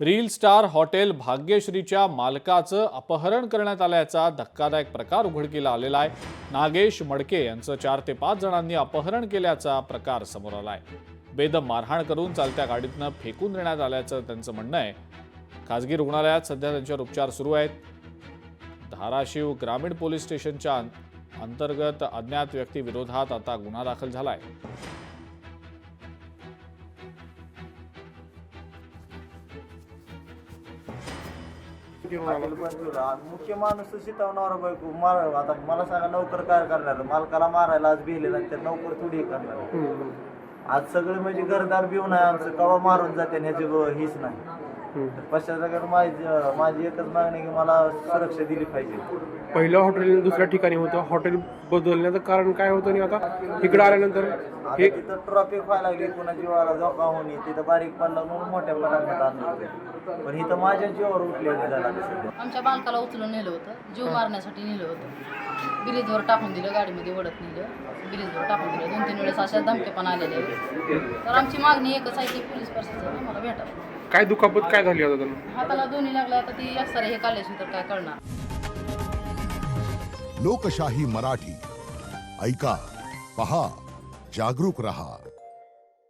Reel star hotel भाग्यश्रीच्या मालकाचं अपहरण करण्यात आल्याचा धक्कादायक प्रकार उघडकीला आलेला आहे। नागेश मडके यांचं 4 ते 5 जणांनी अपहरण केल्याचा प्रकार समोर आलाय। बेदम मारहाण करून चालत्या गाडीतनं फेकून देण्यात आल्याचं त्यांचं म्हणणं आहे। खासगी रुग्णालयात सध्या त्यांच्यावर उपचार सुरू आहेत। धाराशिव ग्रामीण पोलीस स्टेशनच्या अंतर्गत अज्ञात व्यक्ती विरोधात आता गुन्हा दाखल झालाय। मुख्य माणूस शिटवणारा बायको मार आता मला सांगा नोकर काय करणार मालकाला मारायला आज भिले तर नोकर थोडी करणार आज सगळे म्हणजे घरदार बिवून आहे आमचं कवा मारून जाते ह्याची हीच नाही पश्चात माझी एकच मागणी की मला सुरक्षा दिली पाहिजे। पहिलं हॉटेल दुसऱ्या ठिकाणी होतं, हॉटेल बदलण्याचं कारण काय होतं आणि आता इकडे आल्यानंतर हे तिथं ट्रॉफिक व्हायला लागली कोणा जीवाला धोका होणे तिथं बारीक पडला म्हणून मोठ्या पटात आणलं पण इथं माझ्या जीवावर उठलेलं झालं। आमच्या बालकाला उचलून नेलं होतं, जीव मारण्यासाठी नेलं होतं, ब्रिजवर टाकून दिलं, गाडीमध्ये ओढत नेलं, ब्रिजवर टाकून दिलं। 2-3 वेळेस अशा धमके पण आलेले तर आमची मागणी एकच आहे की पोलीस प्रशासन मला भेटावं। काय दुखापत काय झाली आता त्यांना? हाताला दोन्ही लागला, आता ती एक्सरे हे काढल्याशी तर काय करणार। लोकशाही मराठी ऐका, पहा, जागरूक रहा।